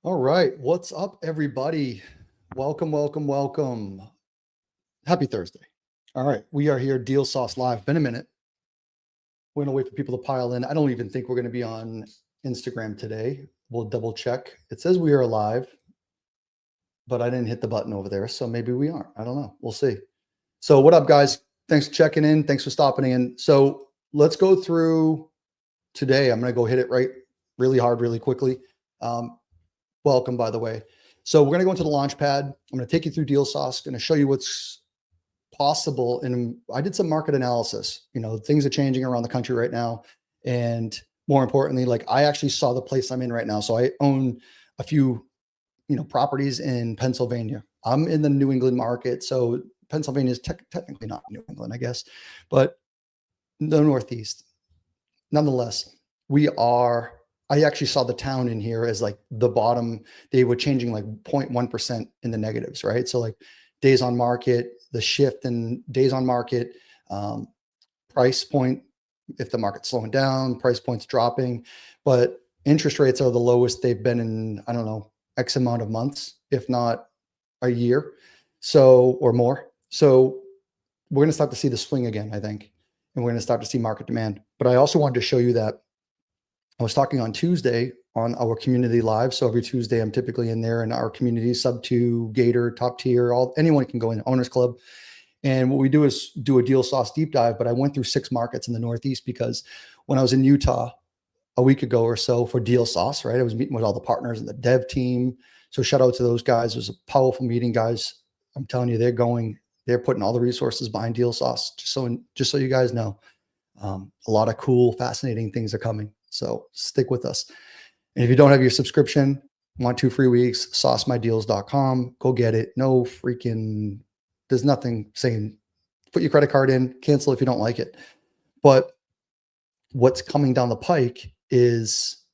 All right. What's up, everybody? Welcome, welcome, welcome. Happy Thursday. All right. We are here, Deal Sauce Live. Been a minute. We're going to wait for people to pile in. I don't even think we're going to be on Instagram today. We'll double check. It says we are live, but I didn't hit the button over there. So maybe we aren't. I don't know. We'll see. So, what up, guys? Thanks for checking in. Thanks for stopping in. So, let's go through today. I'm going to go hit it really hard, really quickly. Welcome, by the way. So we're going to go into the launch pad. I'm going to take you through Deal Sauce. Going to show you what's possible. And I did some market analysis. Things are changing around the country right now. And more importantly, like I actually saw the place I'm in right now. So I own a few, properties in Pennsylvania. I'm in the New England market. So Pennsylvania is technically not New England, I guess, but the Northeast. Nonetheless, I actually saw the town in here as like the bottom. They were changing like 0.1% in the negatives, right? So like days on market, the shift in days on market, price point, if the market's slowing down, price points dropping, but interest rates are the lowest they've been in, I don't know, X amount of months, if not a year. So, or more. So we're going to start to see the swing again, I think. And we're going to start to see market demand. But I also wanted to show you that I was talking on Tuesday on our community live. So every Tuesday, I'm typically in there in our community, Subto, Gator, Top Tier, anyone can go in, Owners Club. And what we do is do a Deal Sauce deep dive. But I went through 6 markets in the Northeast because when I was in Utah a week ago or so for Deal Sauce, right, I was meeting with all the partners and the dev team. So shout out to those guys. It was a powerful meeting, guys. I'm telling you, they're putting all the resources behind Deal Sauce. Just so you guys know, a lot of cool, fascinating things are coming. So stick with us. And if you don't have your subscription, want 2 free weeks, saucemydeals.com, go get it. There's nothing saying put your credit card in, cancel if you don't like it. But what's coming down the pike is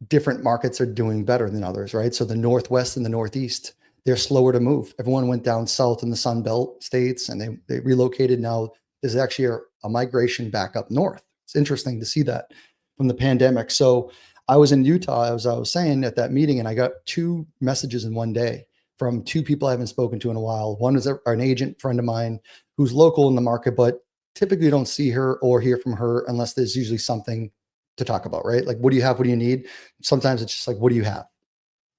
different markets are doing better than others, right? So the Northwest and the Northeast, they're slower to move. Everyone went down south in the Sun Belt states and they relocated. Now there's actually a migration back up north. It's interesting to see that from the pandemic. So I was in Utah, as I was saying at that meeting, and I got 2 messages in one day from 2 people I haven't spoken to in a while. One is an agent friend of mine who's local in the market, but typically don't see her or hear from her unless there's usually something to talk about, right? Like, what do you have? What do you need? Sometimes it's just like, what do you have?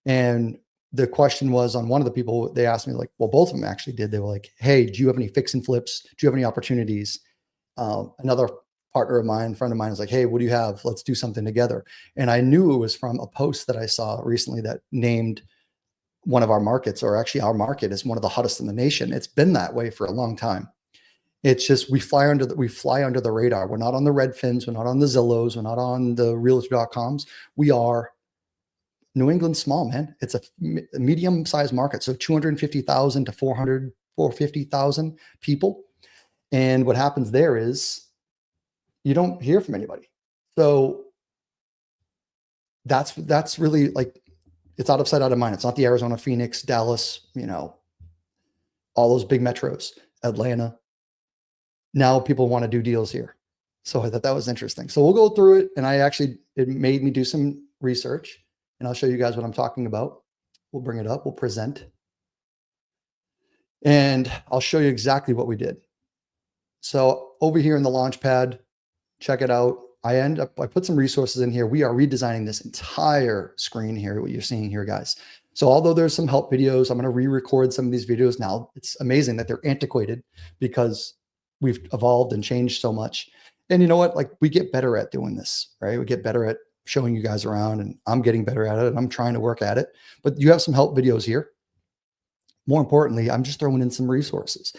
And the question was on one of the people, they asked me like, well, both of them actually did. They were like, hey, do you have any fix and flips? Do you have any opportunities? Another partner of mine, friend of mine, is like, hey, what do you have? Let's do something together. And I knew it was from a post that I saw recently that named one of our markets, or actually our market, is one of the hottest in the nation. It's been that way for a long time. It's just we fly under the radar. We're not on the Redfins. We're not on the Zillows. We're not on the Realtor.coms. We are New England small, man. It's a medium-sized market. So 250,000 to 450,000 people. And what happens there is you don't hear from anybody. So that's really like, it's out of sight, out of mind. It's not the Arizona, Phoenix, Dallas, all those big metros, Atlanta. Now people want to do deals here. So I thought that was interesting. So we'll go through it. And it made me do some research, and I'll show you guys what I'm talking about. We'll bring it up, we'll present, and I'll show you exactly what we did. So over here in the launch pad, check it out. I put some resources in here. We are redesigning this entire screen here, what you're seeing here, guys. So although there's some help videos, I'm going to re-record some of these videos now. It's amazing that they're antiquated because we've evolved and changed so much. And you know what? Like, we get better at doing this, right? We get better at showing you guys around, and I'm getting better at it, and I'm trying to work at it. But you have some help videos here. More importantly, I'm just throwing in some resources.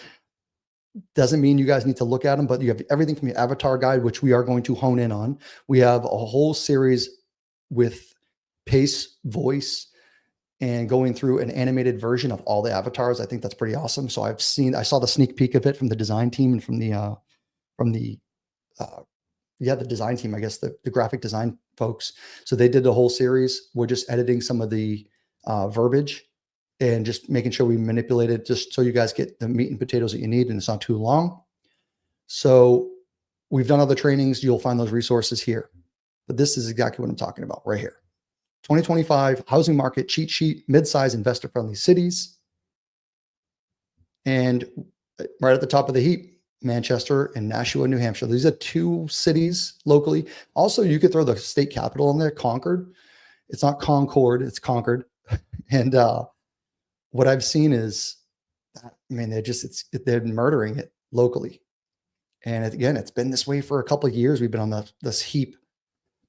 Doesn't mean you guys need to look at them, but you have everything from your avatar guide, which we are going to hone in on. We have a whole series with pace, voice, and going through an animated version of all the avatars. I think that's pretty awesome. So I saw the sneak peek of it from the design team and from the design team, I guess the graphic design folks. So they did the whole series. We're just editing some of the verbiage and just making sure we manipulate it just so you guys get the meat and potatoes that you need and it's not too long. So we've done other trainings. You'll find those resources here. But this is exactly what I'm talking about right here. 2025 housing market cheat sheet, mid-size investor friendly cities. And right at the top of the heap, Manchester and Nashua, New Hampshire. These are 2 cities locally. Also, you could throw the state capital in there, Concord. It's not Concord, it's Concord. And what I've seen is, I mean, they're murdering it locally. And again, it's been this way for a couple of years. We've been on this heap,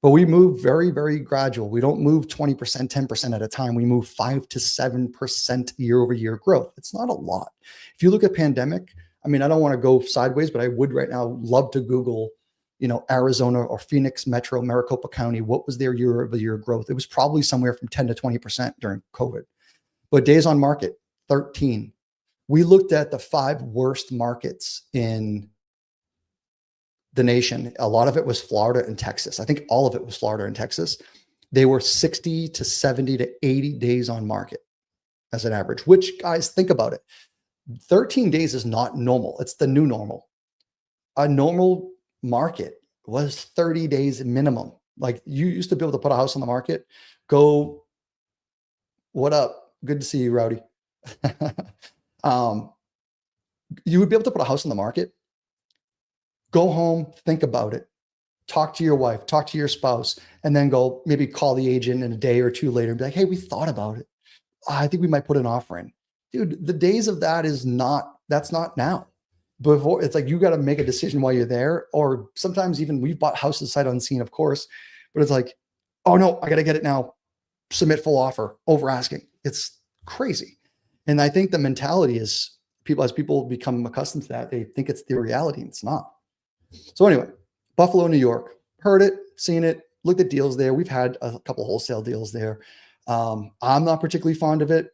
but we move very, very gradual. We don't move 20%, 10% at a time. We move 5 to 7% year over year growth. It's not a lot. If you look at pandemic, I mean, I don't want to go sideways, but I would right now love to Google, Arizona or Phoenix Metro, Maricopa County. What was their year over year growth? It was probably somewhere from 10 to 20% during COVID. But days on market, 13. We looked at the 5 worst markets in the nation. A lot of it was Florida and Texas. I think all of it was Florida and Texas. They were 60 to 70 to 80 days on market as an average, which, guys, think about it. 13 days is not normal. It's the new normal. A normal market was 30 days minimum. Like, you used to be able to put a house on the market, what up? Good to see you, Rowdy. You would be able to put a house on the market, go home, think about it, talk to your wife, talk to your spouse, and then go maybe call the agent in a day or 2 later and be like, hey, we thought about it. I think we might put an offer in. Dude, the days of that's not now. Before, it's like, you got to make a decision while you're there. Or sometimes even we've bought houses sight unseen, of course, but it's like, oh no, I got to get it now. Submit full offer, over asking. It's crazy. And I think the mentality is, as people become accustomed to that, they think it's the reality, and it's not. So anyway, Buffalo, New York, heard it, seen it, looked at deals there. We've had a couple wholesale deals there. I'm not particularly fond of it,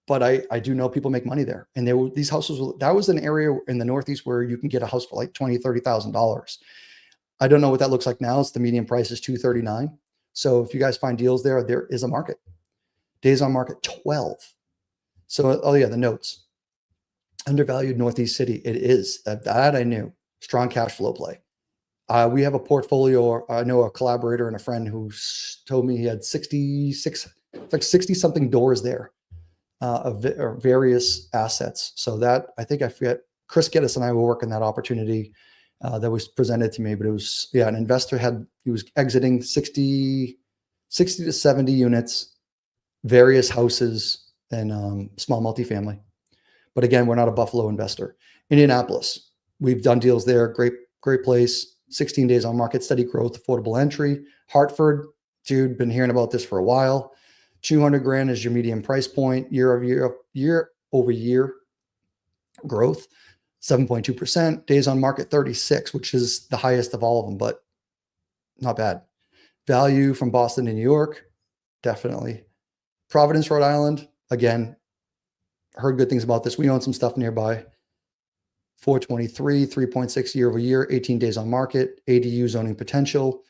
but I do know people make money there. And these houses, that was an area in the Northeast where you can get a house for like $20,000, $30,000. I don't know what that looks like now. It's the median price is $239,000. So if you guys find deals there is a market. Days on market, 12. So, oh yeah, the notes. Undervalued Northeast city. It is. That I knew. Strong cash flow play. We have a portfolio. I know a collaborator and a friend who told me he had 60 something doors there of various assets. So that, I think I forget, Chris Geddes and I were working that opportunity that was presented to me, but it was, an investor he was exiting 60 to 70 units, various houses, and small multifamily. But again, we're not a Buffalo investor. Indianapolis, we've done deals there. Great place. 16 days on market, steady growth, affordable entry. Hartford, dude, been hearing about this for a while. 200 grand is your median price point. Year over year growth, 7.2%. Days on market, 36, which is the highest of all of them, but not bad. Value from Boston to New York, definitely. Providence, Rhode Island, again, heard good things about this. We own some stuff nearby. 423, 3.6 year over year, 18 days on market, ADU zoning potential.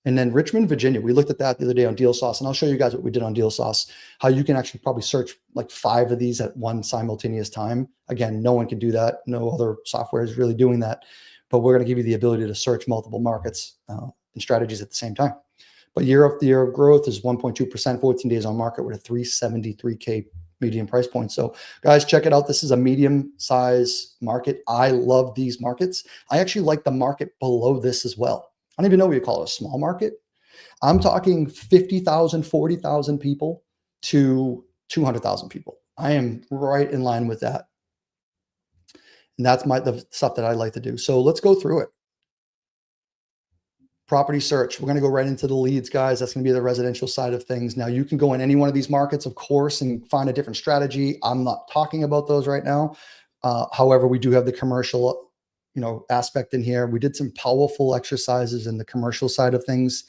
And then Richmond, Virginia, we looked at that the other day on Deal Sauce, and I'll show you guys what we did on Deal Sauce, how you can actually probably search like 5 of these at one simultaneous time. Again, no one can do that. No other software is really doing that, but we're going to give you the ability to search multiple markets and strategies at the same time. But year after year of growth is 1.2%, 14 days on market with a 373K median price point. So guys, check it out. This is a medium size market. I love these markets. I actually like the market below this as well. I don't even know what you call it, a small market. I'm talking 50,000, 40,000 people to 200,000 people. I am right in line with that. And that's the stuff that I like to do. So let's go through it. Property search. We're going to go right into the leads, guys. That's going to be the residential side of things. Now, you can go in any one of these markets, of course, and find a different strategy. I'm not talking about those right now. However, we do have the commercial, aspect in here. We did some powerful exercises in the commercial side of things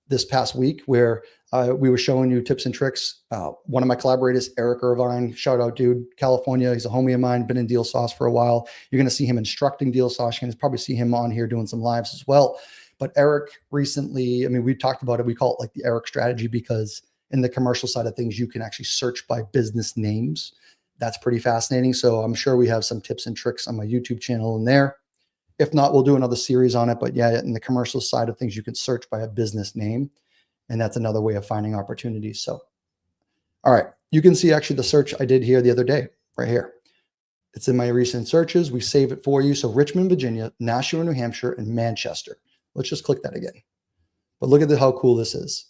this past week, where we were showing you tips and tricks. One of my collaborators, Eric Irvine, shout out, dude, California. He's a homie of mine, been in Deal Sauce for a while. You're going to see him instructing Deal Sauce. You're going to probably see him on here doing some lives as well. But Eric recently, we talked about it. We call it like the Eric strategy, because in the commercial side of things, you can actually search by business names. That's pretty fascinating. So I'm sure we have some tips and tricks on my YouTube channel in there. If not, we'll do another series on it. But yeah, in the commercial side of things, you can search by a business name. And that's another way of finding opportunities. So, all right, you can see actually the search I did here the other day, right here. It's in my recent searches. We save it for you. So Richmond, Virginia, Nashua, New Hampshire, and Manchester. Let's just click that again. But look at how cool this is.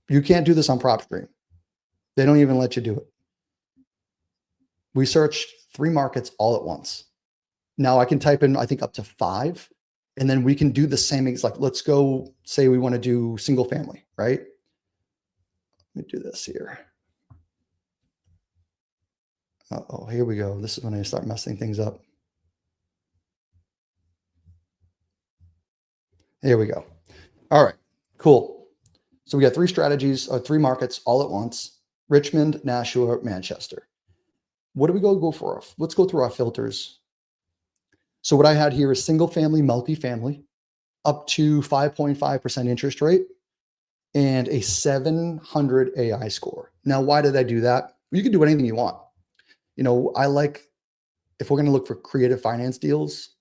You can't do this on PropStream. They don't even let you do it. We searched 3 markets all at once. Now I can type in, I think, up to 5, and then we can do the same. It's like, let's go say we want to do single family, right? Let me do this here. Uh-oh, here we go. This is when I start messing things up. Here we go. All right, cool. So we got 3 strategies, 3 markets all at once: Richmond, Nashua, Manchester. What do we go for? Let's go through our filters. So what I had here is single family, multifamily, up to 5.5% interest rate and a 700 AI score. Now, why did I do that? You can do anything you want. You know, I like, if we're going to look for creative finance deals,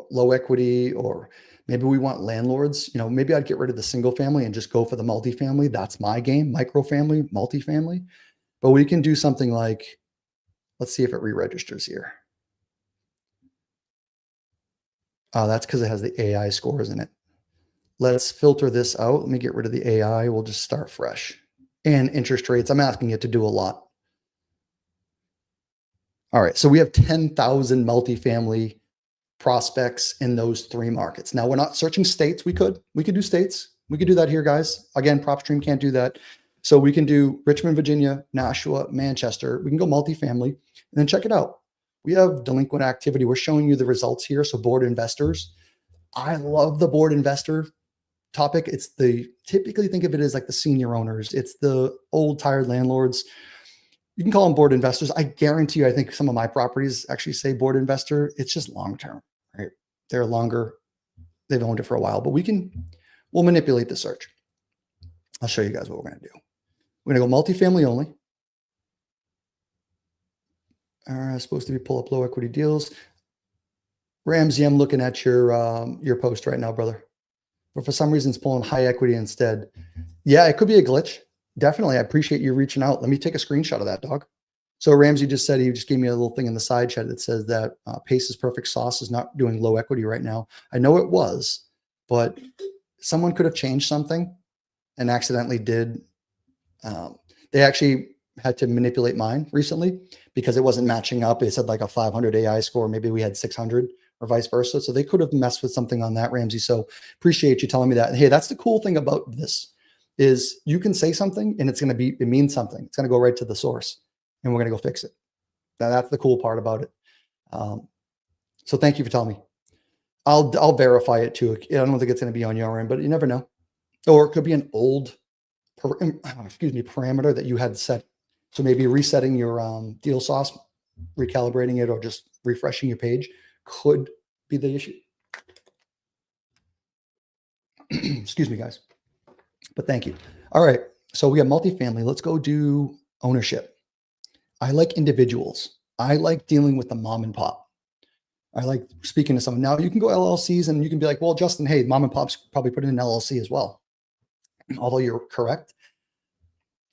low equity, or maybe we want landlords, you know, maybe I'd get rid of the single family and just go for the multifamily. That's my game, microfamily, multifamily. But we can do something like, let's see if it re-registers here. That's because it has the AI scores in it. Let's filter this out. Let me get rid of the AI. We'll just start fresh. And interest rates, I'm asking it to do a lot. All right, so we have 10,000 multifamily prospects in those 3 markets. Now, we're not searching states. We could do states. We could do that here, guys. Again, PropStream can't do that. So we can do Richmond, Virginia, Nashua, Manchester. We can go multifamily, and then check it out. We have delinquent activity. We're showing you the results here. So board investors. I love the board investor topic. It's typically think of it as like the senior owners. It's the old tired landlords. You can call them board investors. I guarantee you, I think some of my properties actually say board investor. It's just long-term, right? They're longer. They've owned it for a while, but we'll manipulate the search. I'll show you guys what we're going to do. We're going to go multifamily only. Supposed to be pull up low equity deals. Ramsey, I'm looking at your post right now, brother. But for some reason, it's pulling high equity instead. Yeah, it could be a glitch. Definitely. I appreciate you reaching out. Let me take a screenshot of that, dog. So Ramsey just said, he just gave me a little thing in the side chat that says that Pace's Perfect Sauce is not doing low equity right now. I know it was, but someone could have changed something and accidentally did. They actually had to manipulate mine recently because it wasn't matching up. It said like a 500 AI score. Maybe we had 600 or vice versa. So they could have messed with something on that, Ramsey. So appreciate you telling me that. And hey, that's the cool thing about this is you can say something and it means something. It's going to go right to the source and we're going to go fix it. Now that's the cool part about it. So thank you for telling me. I'll verify it too. I don't think it's going to be on your end, but you never know. Or it could be an old, parameter that you had set. So maybe resetting your deal sauce, recalibrating it, or just refreshing your page could be the issue. Excuse me, guys. But thank you. All right. So we have multifamily. Let's go do ownership. I like individuals. I like dealing with the mom and pop. I like speaking to someone. Now you can go LLCs and you can be like, well, Justin, hey, mom and pop's probably put in an LLC as well. Although you're correct.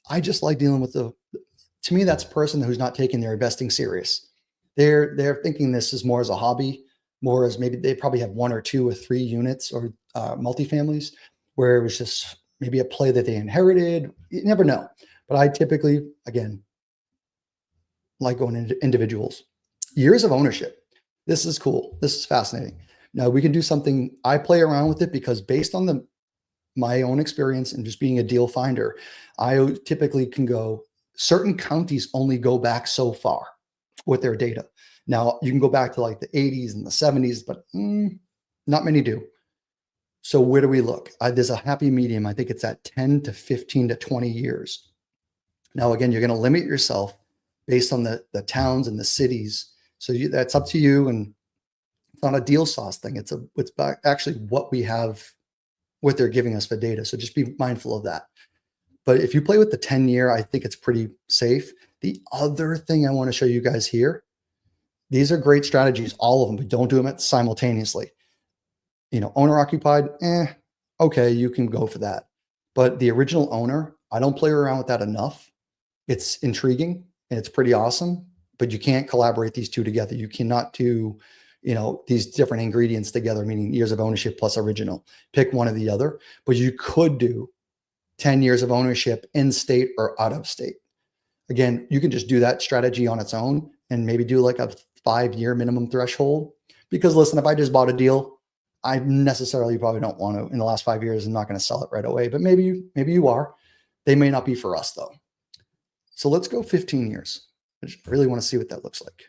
I just like dealing with to me, that's a person who's not taking their investing serious. They're thinking this is more as a hobby, more as maybe they probably have 1 or 2 or 3 units or multifamilies where it was just maybe a play that they inherited. You never know. But I typically, again, like going into individuals. Years of ownership. This is cool. This is fascinating. Now we can do something. I play around with it because based on my own experience and just being a deal finder, I typically can go, certain counties only go back so far with their data. Now you can go back to like the 80s and the 70s, but not many do. So where do we look? There's a happy medium. I think it's at 10 to 15 to 20 years. Now, again, you're going to limit yourself based on the towns and the cities. So that's up to you. And it's not a deal sauce thing. It's actually what we have, what they're giving us for data. So just be mindful of that. But if you play with the 10-year, I think it's pretty safe. The other thing I want to show you guys here, these are great strategies, all of them, but don't do them simultaneously. Owner occupied, okay, you can go for that. But the original owner, I don't play around with that enough. It's intriguing and it's pretty awesome, but you can't collaborate these two together. You cannot do, these different ingredients together, meaning years of ownership plus original. Pick one or the other, but you could do 10 years of ownership in state or out of state. Again, you can just do that strategy on its own and maybe do like a 5-year minimum threshold. Because listen, if I just bought a deal, I necessarily probably don't want to in the last 5 years. I'm not going to sell it right away, but maybe you are. They may not be for us though. So let's go 15 years. I just really want to see what that looks like.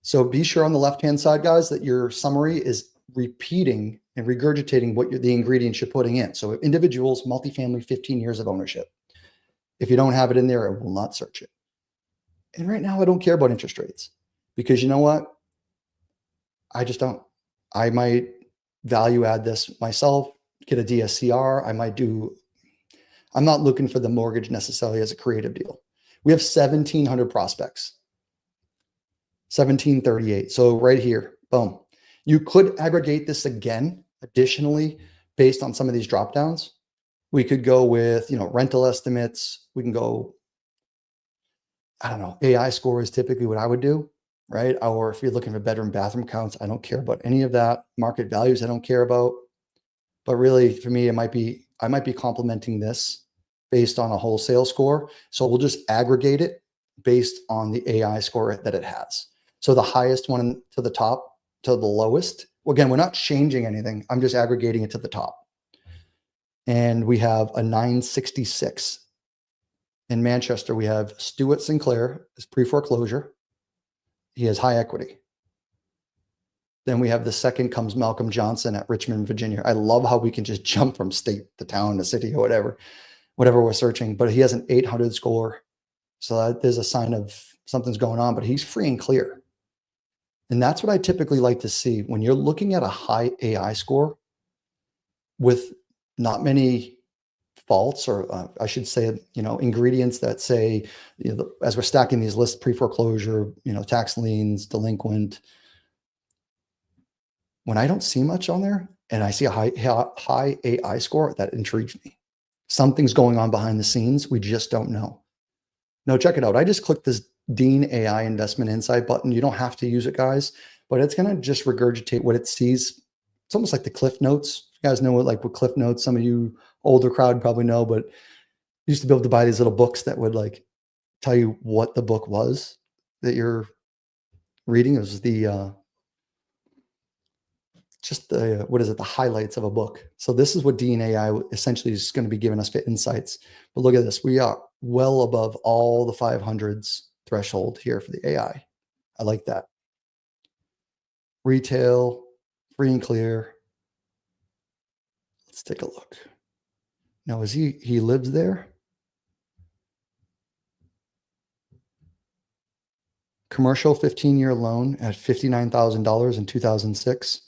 So be sure on the left-hand side, guys, that your summary is repeating and regurgitating what the ingredients you're putting in. So individuals, multifamily, 15 years of ownership. If you don't have it in there, it will not search it. And right now I don't care about interest rates because you know what? I just don't. I might value add this myself, get a DSCR. I'm not looking for the mortgage necessarily as a creative deal. We have 1,700 prospects, 1738. So right here, boom. You could aggregate this again, additionally, based on some of these drop downs. We could go with, rental estimates. We can go, I don't know, AI score is typically what I would do, right? Or if you're looking for bedroom, bathroom counts, I don't care about any of that. Market values, I don't care about. But really, for me, I might be complementing this based on a wholesale score. So we'll just aggregate it based on the AI score that it has. So the highest one to the top to the lowest. Again, we're not changing anything. I'm just aggregating it to the top. And we have a 966. In Manchester, we have Stuart Sinclair as pre-foreclosure. He has high equity. Then we have the second comes Malcolm Johnson at Richmond, Virginia. I love how we can just jump from state to town to city or whatever we're searching. But he has an 800 score. So that there's a sign of something's going on, but he's free and clear. And that's what I typically like to see when you're looking at a high AI score with not many faults, or I should say, ingredients that say, as we're stacking these lists, pre-foreclosure, tax liens, delinquent. When I don't see much on there and I see a high AI score, that intrigues me. Something's going on behind the scenes. We just don't know. No, check it out. I just clicked this Dean AI Investment Insight button. You don't have to use it, guys, but it's going to just regurgitate what it sees. It's almost like the Cliff Notes. You guys know what Cliff Notes, some of you older crowd probably know, but used to be able to buy these little books that would tell you what the book was that you're reading. It was the the highlights of a book. So this is what DNAI essentially is going to be giving us for insights. But look at this. We are well above all the 500s threshold here for the AI. I like that. Retail, free and clear. Let's take a look. Now, he lives there? Commercial 15-year loan at $59,000 in 2006.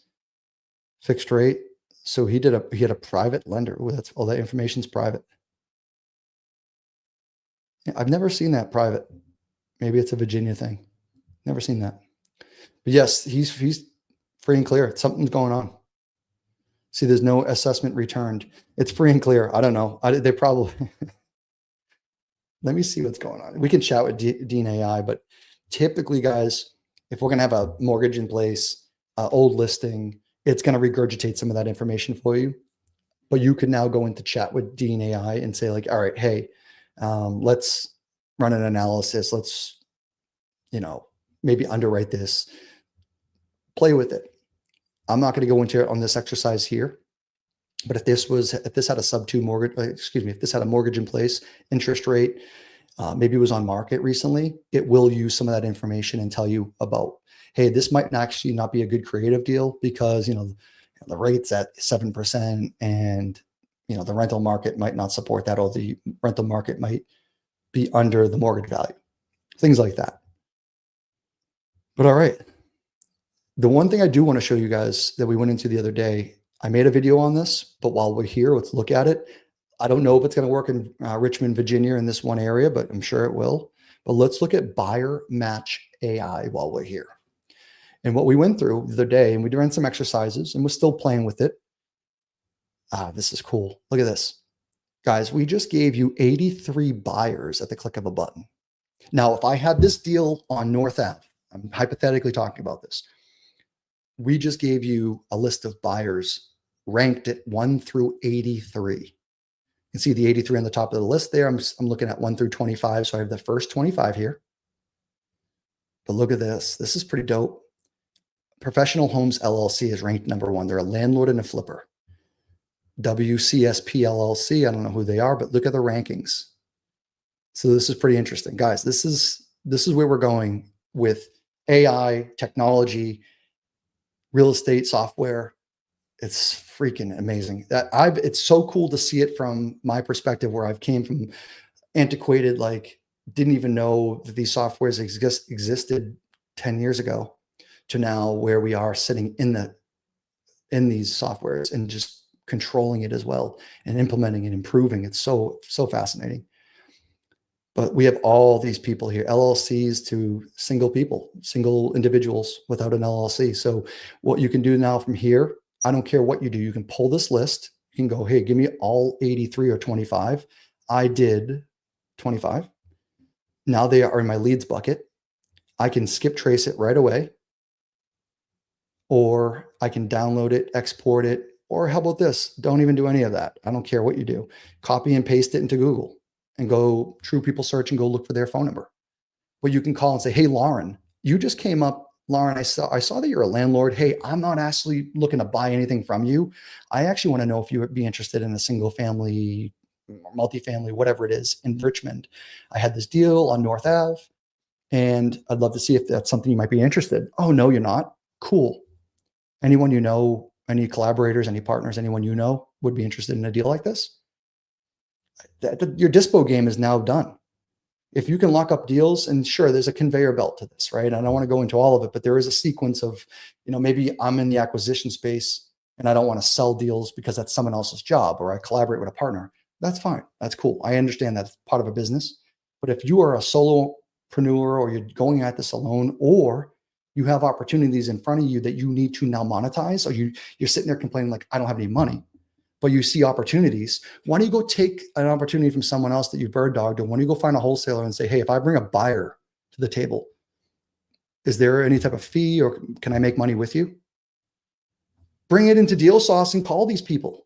Fixed rate. So he had a private lender. Ooh, that's all that information's private. Yeah, I've never seen that private. Maybe it's a Virginia thing. Never seen that. But yes, he's free and clear. Something's going on. See, there's no assessment returned. It's free and clear. I don't know. They probably. Let me see what's going on. We can chat with Dean AI, but typically, guys, if we're going to have a mortgage in place, old listing, it's going to regurgitate some of that information for you. But you can now go into chat with Dean AI and say all right, hey, let's run an analysis. Let's, maybe underwrite this, play with it. I'm not going to go into it on this exercise here, but if this had a sub-2 mortgage, if this had a mortgage in place, interest rate, maybe it was on market recently, it will use some of that information and tell you about, hey, this might actually not be a good creative deal because, the rate's at 7% and, the rental market might not support that, or the rental market might be under the mortgage value, things like that. But all right. The one thing I do want to show you guys that we went into the other day, I made a video on this, but while we're here, let's look at it. I don't know if it's going to work in Richmond, Virginia in this one area, but I'm sure it will. But let's look at buyer match AI while we're here. And what we went through the other day, and we ran some exercises and we're still playing with it. This is cool. Look at this. Guys, we just gave you 83 buyers at the click of a button. Now, if I had this deal on North Ave, I'm hypothetically talking about this. We just gave you a list of buyers ranked at 1 through 83. You can see the 83 on the top of the list there. I'm looking at 1 through 25. So I have the first 25 here. But look at this. This is pretty dope. Professional Homes LLC is ranked number 1. They're a landlord and a flipper. WCSP LLC, I don't know who they are, but look at the rankings. So this is pretty interesting. Guys, this is where we're going with AI, technology, real estate software. It's freaking amazing. It's so cool to see it from my perspective, where I've came from antiquated, like didn't even know that these softwares existed 10 years ago, to now where we are sitting in these softwares and just controlling it as well and implementing and improving. It's so fascinating. But we have all these people here, LLCs to single people, single individuals without an LLC. So what you can do now from here, I don't care what you do, you can pull this list. You can go, hey, give me all 83 or 25. I did 25. Now they are in my leads bucket. I can skip trace it right away, or I can download it, export it, or how about this? Don't even do any of that. I don't care what you do. Copy and paste it into Google and go True People Search and go look for their phone number. But you can call and say, hey, Lauren, you just came up. Lauren, I saw that you're a landlord. Hey, I'm not actually looking to buy anything from you. I actually want to know if you would be interested in a single family, multifamily, whatever it is, in Richmond. I had this deal on North Ave, and I'd love to see if that's something you might be interested. Oh, no, you're not. Cool. Anyone you know, any collaborators, any partners, anyone you know would be interested in a deal like this? Your dispo game is now done. If you can lock up deals, and sure, there's a conveyor belt to this, right? I don't want to go into all of it, but there is a sequence of, maybe I'm in the acquisition space and I don't want to sell deals because that's someone else's job, or I collaborate with a partner. That's fine. That's cool. I understand that's part of a business. But if you are a solopreneur, or you're going at this alone, or you have opportunities in front of you that you need to now monetize, or you're sitting there complaining like, I don't have any money, but you see opportunities. Why don't you go take an opportunity from someone else that you bird dogged, and why don't you go find a wholesaler and say, hey, if I bring a buyer to the table, is there any type of fee, or can I make money with you? Bring it into Deal Sauce and call these people.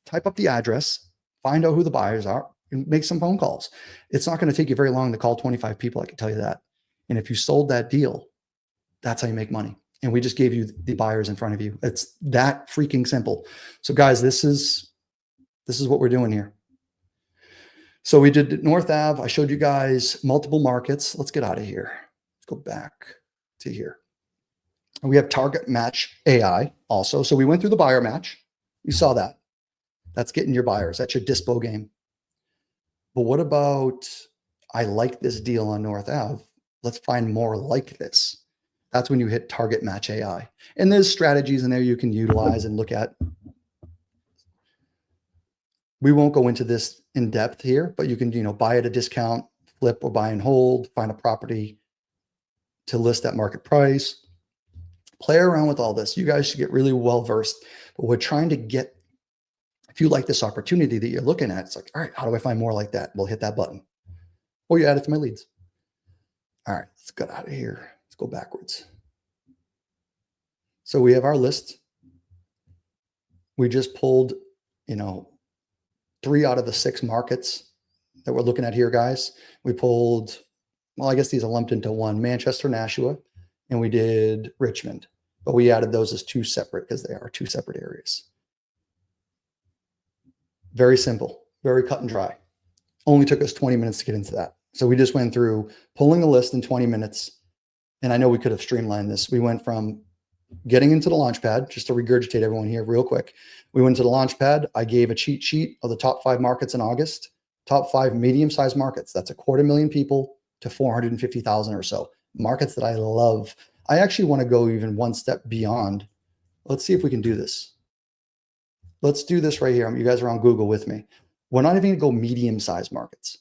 Type up the address, find out who the buyers are, and make some phone calls. It's not going to take you very long to call 25 people, I can tell you that. And if you sold that deal, that's how you make money. And we just gave you the buyers in front of you. It's that freaking simple. So guys, this is what we're doing here. So we did North Ave. I showed you guys multiple markets. Let's get out of here. Let's go back to here. And we have target match AI also. So we went through the buyer match. You saw that. That's getting your buyers. That's your dispo game. But what about, I like this deal on North Ave. Let's find more like this. That's when you hit target match AI. And there's strategies in there you can utilize and look at. We won't go into this in depth here, but you can, buy at a discount, flip or buy and hold, find a property to list at market price. Play around with all this. You guys should get really well versed. But we're trying to get, if you like this opportunity that you're looking at, it's like, all right, how do I find more like that? We'll hit that button. Or you add it to my leads. All right, let's get out of here. Let's go backwards. So we have our list. We just pulled, 3 out of the 6 markets that we're looking at here, guys. We pulled, well, I guess these are lumped into one, Manchester, Nashua, and we did Richmond, but we added those as 2 separate because they are 2 separate areas. Very simple, very cut and dry. Only took us 20 minutes to get into that. So we just went through pulling the list in 20 minutes. And I know we could have streamlined this. We went from getting into the launch pad, just to regurgitate everyone here real quick. We went to the launch pad. I gave a cheat sheet of the top 5 markets in August, top 5 medium-sized markets. That's 250,000 people to 450,000 or so. Markets that I love. I actually want to go even one step beyond. Let's see if we can do this. Let's do this right here. You guys are on Google with me. We're not even going to go medium-sized markets.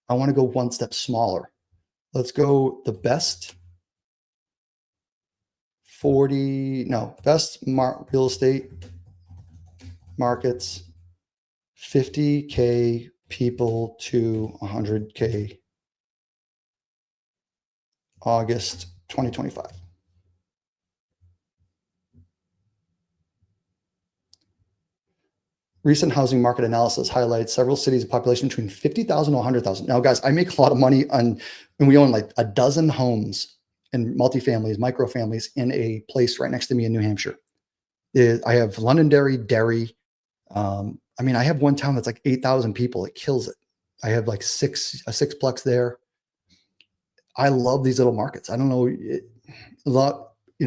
I want to go one step smaller. Let's go the best real estate markets 50K people to 100K August 2025. Recent housing market analysis highlights several cities of population between 50,000 to 100,000. Now, guys, I make a lot of money and we own like a dozen homes and multifamilies, microfamilies in a place right next to me in New Hampshire. I have Londonderry, Derry. I have one town that's like 8,000 people. It kills it. I have like a sixplex there. I love these little markets. I don't know,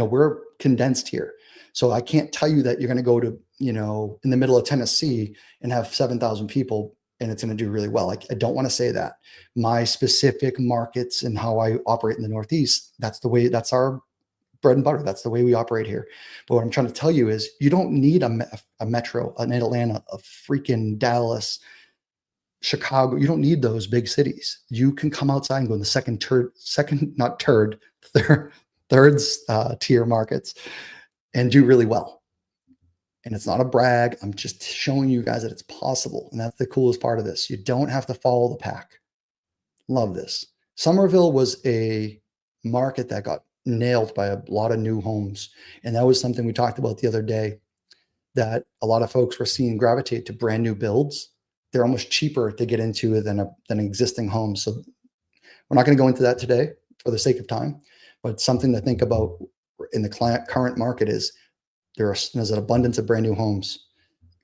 we're condensed here. So I can't tell you that you're going to go to, in the middle of Tennessee and have 7,000 people and it's going to do really well. I don't want to say that. My specific markets and how I operate in the Northeast, that's our bread and butter. That's the way we operate here. But what I'm trying to tell you is you don't need a metro, an Atlanta, a freaking Dallas, Chicago. You don't need those big cities. You can come outside and go in the third tier markets and do really well. And it's not a brag. I'm just showing you guys that it's possible. And that's the coolest part of this. You don't have to follow the pack. Love this. Somerville was a market that got nailed by a lot of new homes. And that was something we talked about the other day, that a lot of folks were seeing gravitate to brand new builds. They're almost cheaper to get into than existing homes. So we're not going to go into that today for the sake of time, but something to think about in the current market is there's an abundance of brand new homes.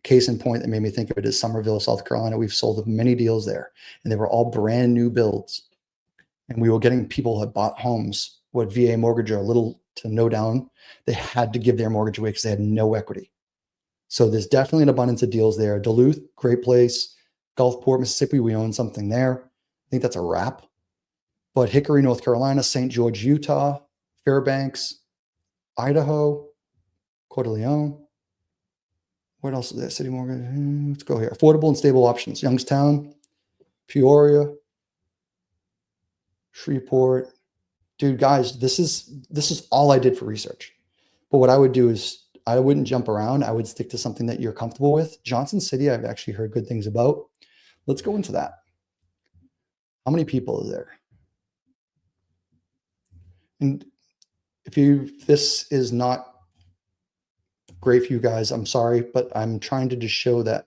Case in point that made me think of it is Somerville, South Carolina. We've sold many deals there and they were all brand new builds. And we were getting people who had bought homes with VA mortgage or a little to no down. They had to give their mortgage away because they had no equity. So there's definitely an abundance of deals there. Duluth, great place. Gulfport, Mississippi, we own something there. I think that's a wrap. But Hickory, North Carolina, St. George, Utah, Fairbanks, Idaho, Coeur d'Alene. What else is there? City mortgage. Let's go here. Affordable and stable options. Youngstown, Peoria, Shreveport. Dude, guys, this is all I did for research. But what I would do is I wouldn't jump around. I would stick to something that you're comfortable with. Johnson City, I've actually heard good things about. Let's go into that. How many people is there? And if this is not great for you guys, I'm sorry, but I'm trying to just show that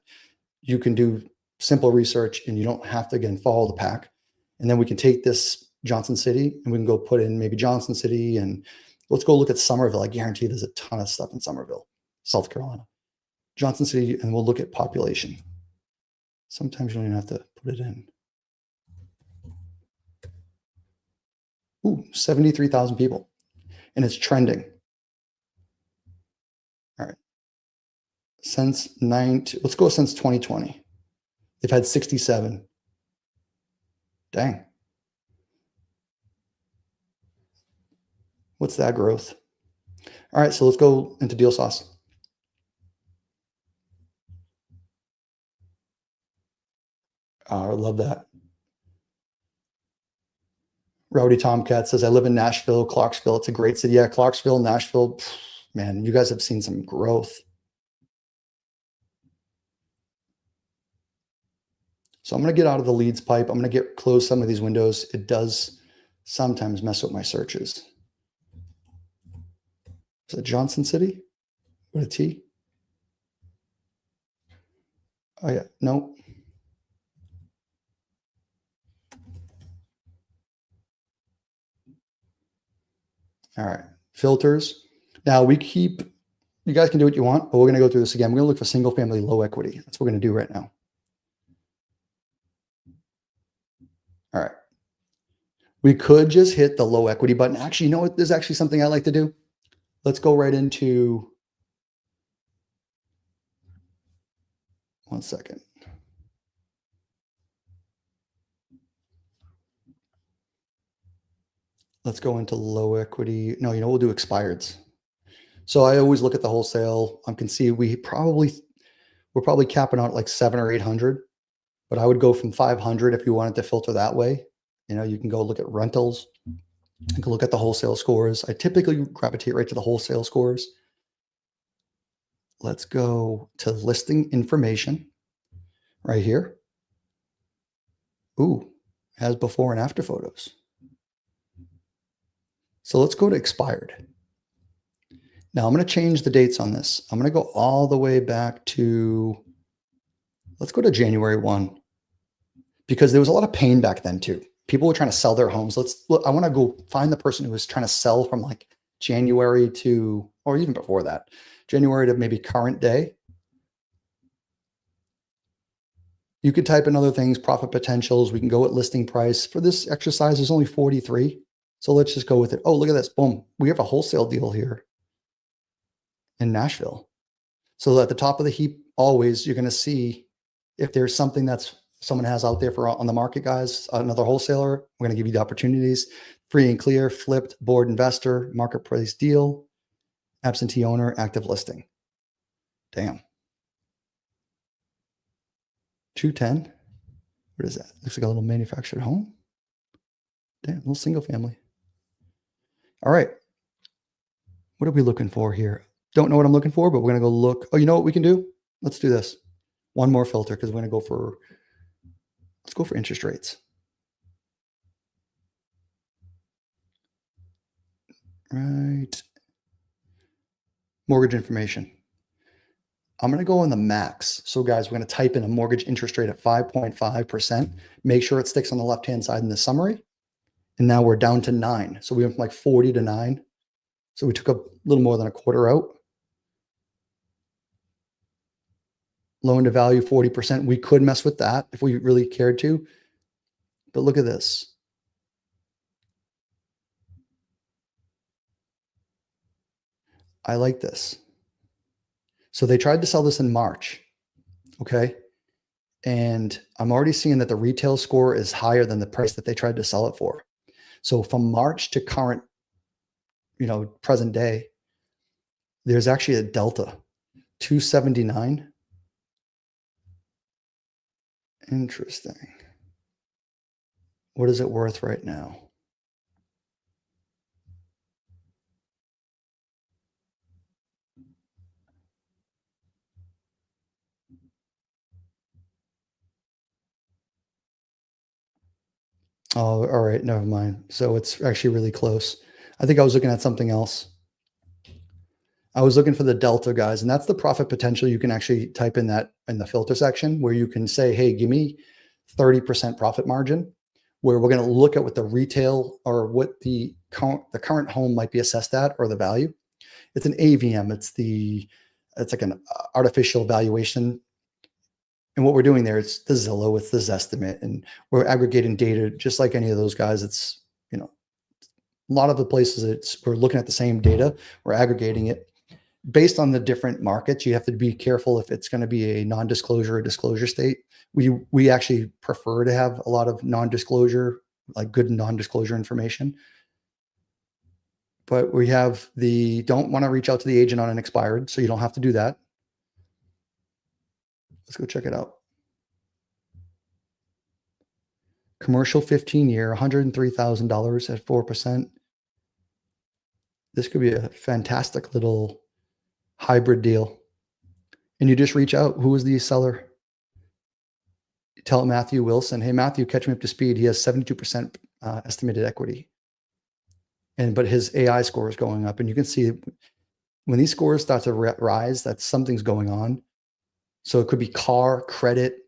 you can do simple research and you don't have to, again, follow the pack. And then we can take this Johnson City and we can go put in maybe Johnson City and let's go look at Somerville. I guarantee there's a ton of stuff in Somerville, South Carolina. Johnson City, and we'll look at population. Sometimes you don't even have to put it in. Ooh, 73,000 people. And it's trending. All right. Let's go since 2020. They've had 67. Dang. What's that growth? All right, so let's go into deal sauce. I love that. Rowdy Tomcat says, I live in Nashville, Clarksville. It's a great city. Yeah, Clarksville, Nashville. Man, you guys have seen some growth. So I'm going to get out of the leads pipe. I'm going to close some of these windows. It does sometimes mess with my searches. Is it Johnson City with a T? Oh yeah, no. All right, filters. Now you guys can do what you want, but we're going to go through this again. We're going to look for single family low equity. That's what we're going to do right now. All right. We could just hit the low equity button. Actually, you know what? There's actually something I like to do. Let's go right into, one second. Let's go into low equity. No, we'll do expireds. So I always look at the wholesale. I can see we're probably capping out like 700 or 800, but I would go from 500 if you wanted to filter that way. You can go look at rentals. You can look at the wholesale scores. I typically gravitate right to the wholesale scores. Let's go to listing information. right here. Ooh, has before and after photos. So let's go to expired. Now I'm going to change the dates on this. I'm going to go all the way back to, let's go to January 1, because there was a lot of pain back then too. People were trying to sell their homes. I want to go find the person who was trying to sell from like January to, or even before that, January to maybe current day. You could type in other things, profit potentials. We can go at listing price. For this exercise, there's only 43. So let's just go with it. Oh, look at this. Boom. We have a wholesale deal here in Nashville. So at the top of the heap, always you're going to see if there's something that's someone has out there for on the market, guys, another wholesaler, we're going to give you the opportunities. Free and clear, flipped, board investor, market price deal, absentee owner, active listing. Damn. 210. What is that? Looks like a little manufactured home. Damn, little single family. All right. What are we looking for here? Don't know what I'm looking for, but we're going to go look. Oh, you know what we can do? Let's do this. One more filter because we're going to go for, let's go for interest rates. Right. Mortgage information. I'm going to go on the max. So guys, we're going to type in a mortgage interest rate at 5.5%. Make sure it sticks on the left-hand side in the summary. And now we're down to 9. So we went from like 40 to 9. So we took a little more than a quarter out. Loan to value 40%. We could mess with that if we really cared to. But look at this. I like this. So they tried to sell this in March. Okay. And I'm already seeing that the retail score is higher than the price that they tried to sell it for. So from March to current, present day, there's actually a delta, 279. Interesting. What is it worth right now? Oh, all right. Never mind. So it's actually really close. I think I was looking at something else. I was looking for the delta, guys, and that's the profit potential. You can actually type in that in the filter section where you can say, hey, give me 30% profit margin, where we're going to look at what the retail or what the current home might be assessed at or the value. It's an AVM. It's like an artificial valuation. And what we're doing there, it's the Zillow, it's the Zestimate, and we're aggregating data just like any of those guys. It's, a lot of the places we're looking at the same data, we're aggregating it based on the different markets. You have to be careful if it's going to be a non-disclosure or disclosure state. We actually prefer to have a lot of non-disclosure, like good non-disclosure information. But we have don't want to reach out to the agent on an expired, so you don't have to do that. Let's go check it out. Commercial 15-year, $103,000 at 4%. This could be a fantastic little hybrid deal. And you just reach out. Who is the seller? You tell Matthew Wilson, hey, Matthew, catch me up to speed. He has 72% estimated equity. But his AI score is going up. And you can see when these scores start to rise, that something's going on. So it could be car, credit,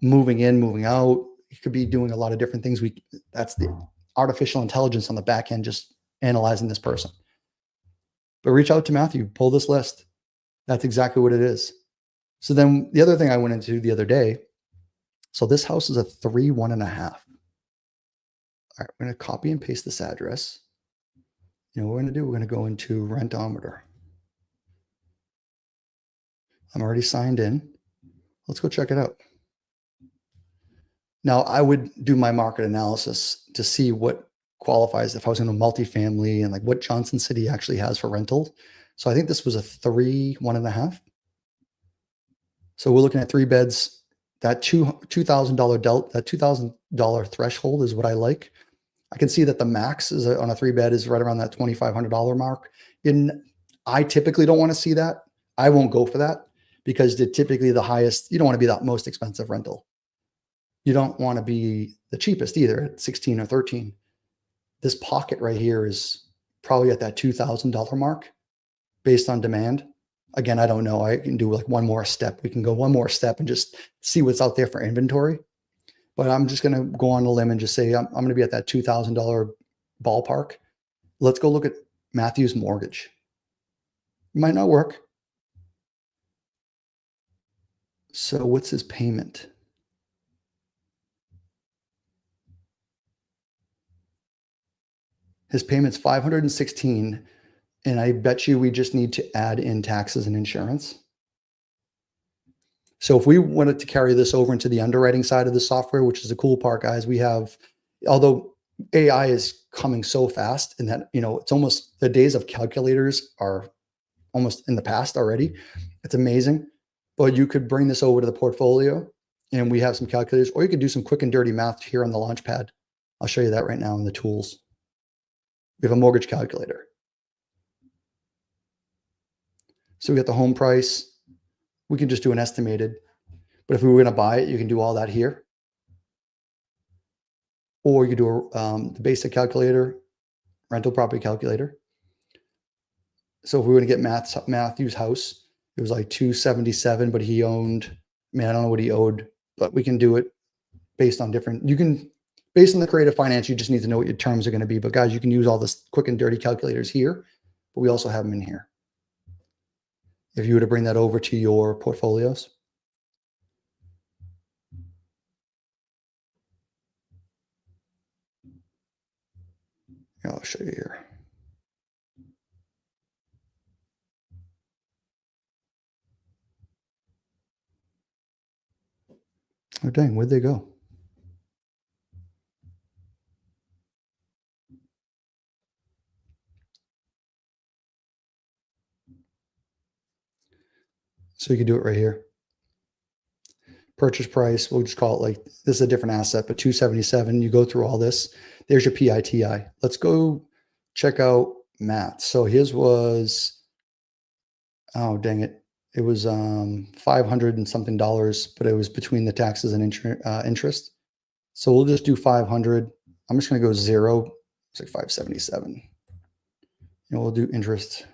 moving in, moving out. You could be doing a lot of different things. That's the artificial intelligence on the back end, just analyzing this person. But reach out to Matthew, pull this list. That's exactly what it is. So then the other thing I went into the other day, so this house is a 3.5. All right, we're going to copy and paste this address. What we're going to do, we're going to go into Rentometer. I'm already signed in. Let's go check it out. Now, I would do my market analysis to see what qualifies if I was in a multifamily and like what Johnson City actually has for rental. So I think this was a 3.5. So we're looking at 3 beds. That $2,000 delta, that $2,000 threshold is what I like. I can see that the max is on a 3 bed is right around that $2,500 mark. I typically don't want to see that. I won't go for that. because they're typically the highest. You don't want to be that most expensive rental. You don't want to be the cheapest either at 16 or 13. This pocket right here is probably at that $2,000 mark based on demand. Again, I don't know. I can do like one more step. We can go one more step and just see what's out there for inventory. But I'm just going to go on a limb and just say I'm going to be at that $2,000 ballpark. Let's go look at Matthew's mortgage. Might not work. So what's his payment? His payment's $516, and I bet you we just need to add in taxes and insurance. So if we wanted to carry this over into the underwriting side of the software, which is the cool part, guys, we have, although AI is coming so fast and that, it's almost the days of calculators are almost in the past already. It's amazing. But you could bring this over to the portfolio and we have some calculators, or you could do some quick and dirty math here on the Launchpad. I'll show you that right now in the tools. We have a mortgage calculator. So we got the home price. We can just do an estimated. But if we were going to buy it, you can do all that here. Or you do the basic calculator, rental property calculator. So if we were going to get Matthew's house, it was like 277, but he owned, I don't know what he owed, but we can do it based on different, based on the creative finance, you just need to know what your terms are going to be. But guys, you can use all this quick and dirty calculators here, but we also have them in here. If you were to bring that over to your portfolios. I'll show you here. Oh, dang, where'd they go? So you can do it right here. Purchase price, we'll just call it like, this is a different asset, but 277, you go through all this. There's your PITI. Let's go check out Matt. So his was, oh, dang it. It was $500 and something, but it was between the taxes and interest. So we'll just do 500. I'm just going to go 0. It's like 577. And we'll do interest.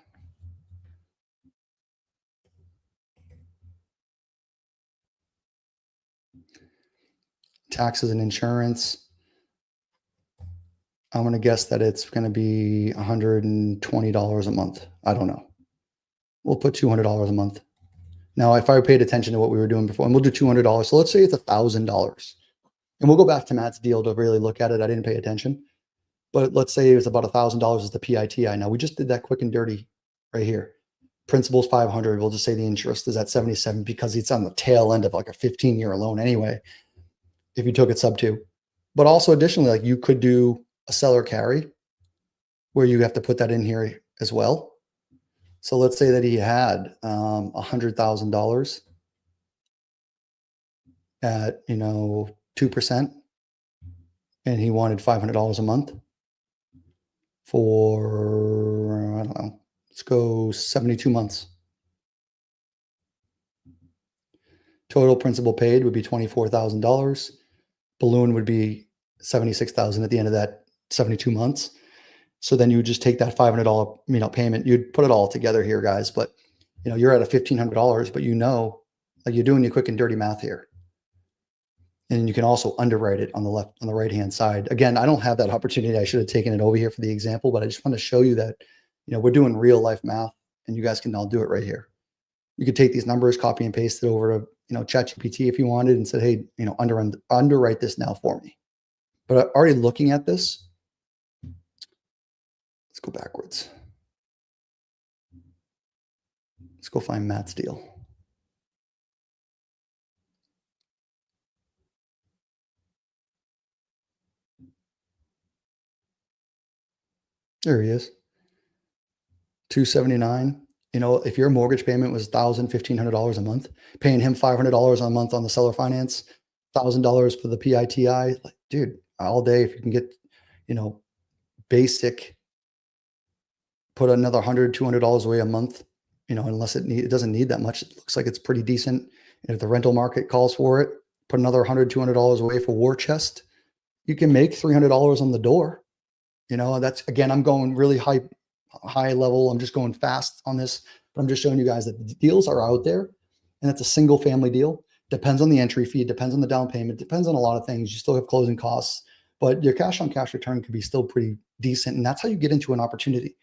Taxes and insurance. I'm going to guess that it's going to be $120 a month. I don't know. We'll put $200 a month. Now, if I paid attention to what we were doing before, and we'll do $200. So let's say it's $1,000. And we'll go back to Matt's deal to really look at it. I didn't pay attention. But let's say it was about $1,000 is the PITI. Now, we just did that quick and dirty right here. Principal's 500. We'll just say the interest is at 77 because it's on the tail end of like a 15-year loan anyway, if you took it Subto. But also additionally, like you could do a seller carry where you have to put that in here as well. So let's say that he had $100,000 at 2%, and he wanted $500 a month for, I don't know, let's go 72 months. Total principal paid would be $24,000. Balloon would be $76,000 at the end of that 72 months. So then you would just take that $500 payment. You'd put it all together here, guys. But you're at a $1,500, but like you're doing your quick and dirty math here. And you can also underwrite it on the right-hand side. Again, I don't have that opportunity. I should have taken it over here for the example, but I just want to show you that, we're doing real life math and you guys can all do it right here. You could take these numbers, copy and paste it over to, ChatGPT if you wanted and said, hey, underwrite this now for me. But already looking at this, let's go backwards. Let's go find Matt's deal. There he is. 279. If your mortgage payment was $1,000, $1,500 a month, paying him $500 a month on the seller finance, $1,000 for the PITI, like, dude, all day, if you can get, basic, put another $100, $200 away a month unless it doesn't need that much. It looks like it's pretty decent. And if the rental market calls for it, put another $100, $200 away for war chest. You can make $300 on the door. That's, again, I'm going really high level. I'm just going fast on this, but I'm just showing you guys that the deals are out there, and it's a single family deal. Depends on the entry fee, depends on the down payment, depends on a lot of things. You still have closing costs, but your cash on cash return could be still pretty decent. And that's how you get into an opportunity.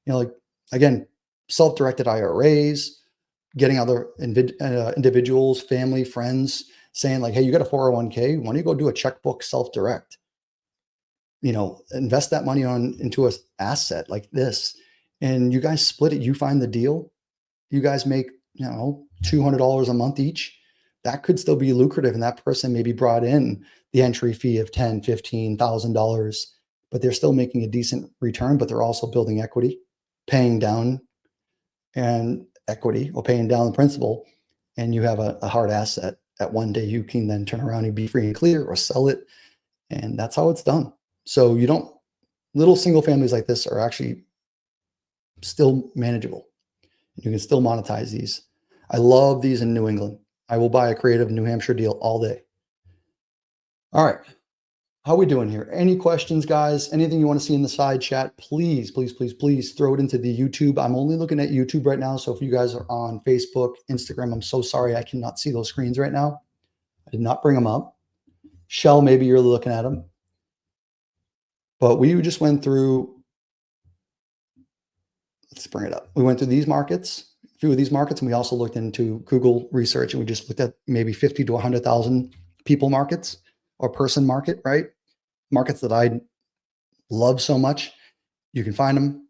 Like, again, self-directed IRAs, getting other individuals, family, friends saying like, hey, you got a 401k, why don't you go do a checkbook self-direct? Invest that money into an asset like this, and you guys split it. You find the deal. You guys make, $200 a month each. That could still be lucrative. And that person maybe brought in the entry fee of $10,000, $15,000, but they're still making a decent return, but they're also building equity, paying down and equity or paying down the principal. And you have a hard asset that one day you can then turn around and be free and clear or sell it. And that's how it's done. So little single families like this are actually still manageable. You can still monetize these. I love these in New England. I will buy a creative New Hampshire deal all day. All right. How are we doing here? Any questions, guys? Anything you want to see in the side chat, please, please, please, please throw it into the YouTube. I'm only looking at YouTube right now. So if you guys are on Facebook, Instagram, I'm so sorry I cannot see those screens right now. I did not bring them up. Shell, maybe you're looking at them. But we just went through, let's bring it up. We went through these markets, a few of these markets, and we also looked into Google research, and we just looked at maybe 50 to 100,000 people markets or person market, right? Markets that I love so much. You can find them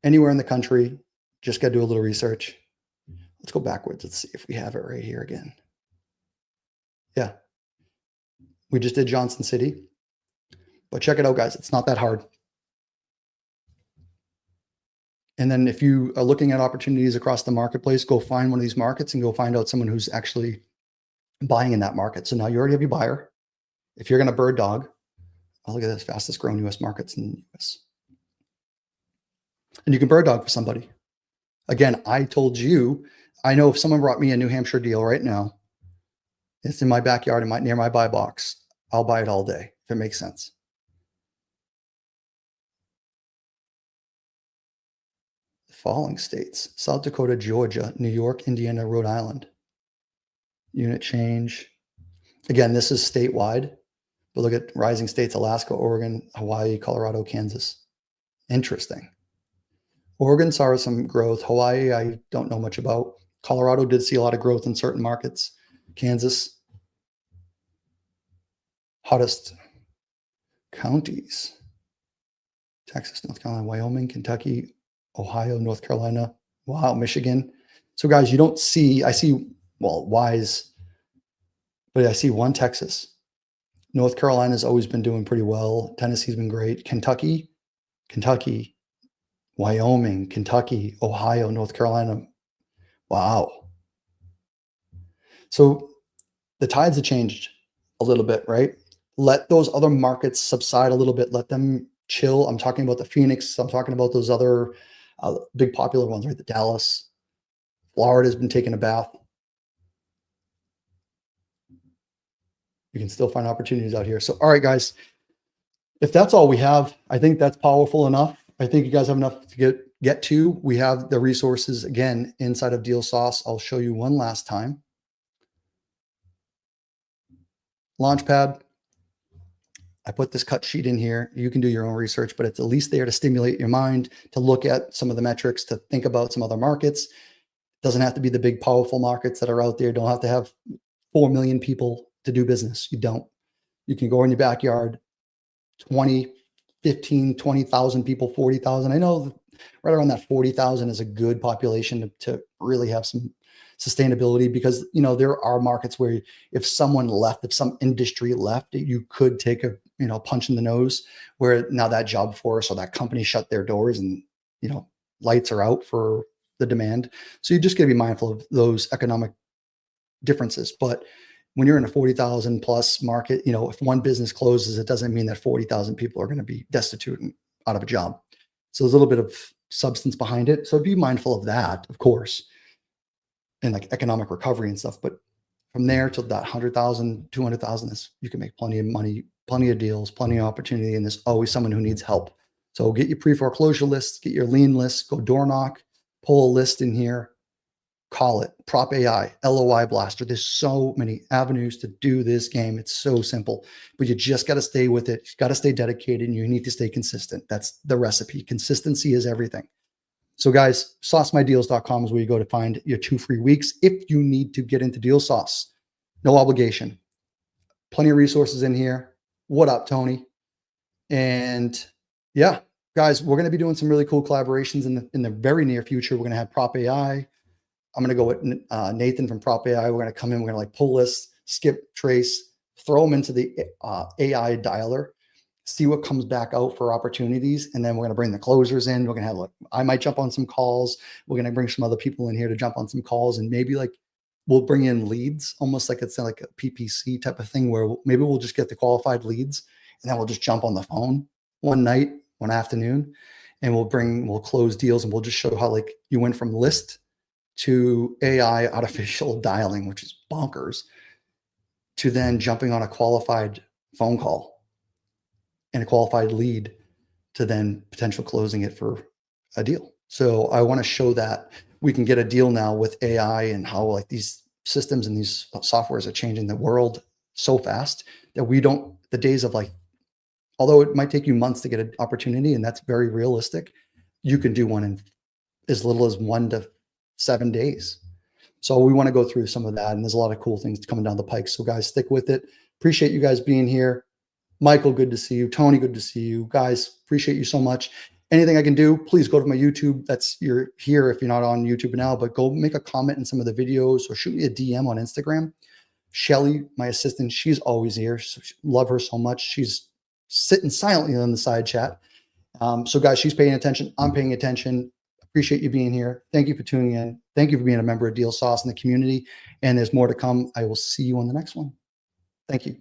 anywhere in the country. Just got to do a little research. Let's go backwards. Let's see if we have it right here again. Yeah. We just did Johnson City. But check it out, guys. It's not that hard. And then if you are looking at opportunities across the marketplace, go find one of these markets and go find out someone who's actually buying in that market. So now you already have your buyer. If you're going to bird dog, oh, look at this, fastest growing US markets in the US. And you can bird dog for somebody. Again, I told you, I know if someone brought me a New Hampshire deal right now, it's in my backyard, near my buy box, I'll buy it all day if it makes sense. Following states: South Dakota, Georgia, New York, Indiana, Rhode Island. Unit change. Again, this is statewide, but look at rising states: Alaska, Oregon, Hawaii, Colorado, Kansas. Interesting. Oregon saw some growth. Hawaii, I don't know much about. Colorado did see a lot of growth in certain markets. Kansas. Hottest counties: Texas, North Carolina, Wyoming, Kentucky, Ohio, North Carolina, wow, Michigan. So guys, you don't see, I see, well, Wise, but I see one Texas. North Carolina's always been doing pretty well. Tennessee's been great. Kentucky, Wyoming, Kentucky, Ohio, North Carolina. Wow. So the tides have changed a little bit, right? Let those other markets subside a little bit. Let them chill. I'm talking about the Phoenix. I'm talking about those other big popular ones, right? The Dallas. Florida's been taking a bath. You can still find opportunities out here. So, all right, guys, if that's all we have, I think that's powerful enough. I think you guys have enough to get to. We have the resources, again, inside of Deal Sauce. I'll show you one last time. Launchpad. I put this cut sheet in here. You can do your own research, but it's at least there to stimulate your mind, to look at some of the metrics, to think about some other markets. It doesn't have to be the big, powerful markets that are out there. Don't have to have 4 million people to do business. You don't. You can go in your backyard, 20, 15, 20,000 people, 40,000. I know right around that 40,000 is a good population to really have some sustainability, because, there are markets where if someone left, if some industry left, you could take a, punch in the nose, where now that job force or that company shut their doors and, lights are out for the demand. So you just got to be mindful of those economic differences. But when you're in a 40,000 plus market, if one business closes, it doesn't mean that 40,000 people are going to be destitute and out of a job. So there's a little bit of substance behind it. So be mindful of that, of course. and like economic recovery and stuff. But from there to that 100,000, 200,000, you can make plenty of money, plenty of deals, plenty of opportunity. And there's always someone who needs help. So get your pre-foreclosure lists, get your lien lists, go door knock, pull a list in here, call it Prop AI, LOI Blaster. There's so many avenues to do this game. It's so simple, but you just got to stay with it. You got to stay dedicated, and you need to stay consistent. That's the recipe. Consistency is everything. So guys, saucemydeals.com is where you go to find your 2 free weeks. If you need to get into Deal Sauce, no obligation. Plenty of resources in here. What up, Tony? And yeah, guys, we're going to be doing some really cool collaborations in the very near future. We're going to have Prop AI. I'm going to go with Nathan from Prop AI. We're going to come in. We're going to like pull lists, skip, trace, throw them into the AI dialer, see what comes back out for opportunities. And then we're going to bring the closers in. We're going to have like, I might jump on some calls. We're going to bring some other people in here to jump on some calls, and maybe like we'll bring in leads, almost like it's like a PPC type of thing, where maybe we'll just get the qualified leads, and then we'll just jump on the phone one night, one afternoon, and we'll close deals, and we'll just show how like you went from list to AI artificial dialing, which is bonkers, to then jumping on a qualified phone call and a qualified lead to then potential closing it for a deal. So I want to show that we can get a deal now with AI, and how like these systems and these softwares are changing the world so fast that the days of like, although it might take you months to get an opportunity, and that's very realistic, you can do one in as little as 1 to 7 days. So we want to go through some of that, and there's a lot of cool things coming down the pike. So guys, stick with it. Appreciate you guys being here. Michael, good to see you. Tony, good to see you. Guys, appreciate you so much. Anything I can do, please go to my YouTube. You're here if you're not on YouTube now, but go make a comment in some of the videos, or shoot me a DM on Instagram. Shelly, my assistant, she's always here. So love her so much. She's sitting silently on the side chat. So guys, she's paying attention. I'm paying attention. Appreciate you being here. Thank you for tuning in. Thank you for being a member of Deal Sauce in the community. And there's more to come. I will see you on the next one. Thank you.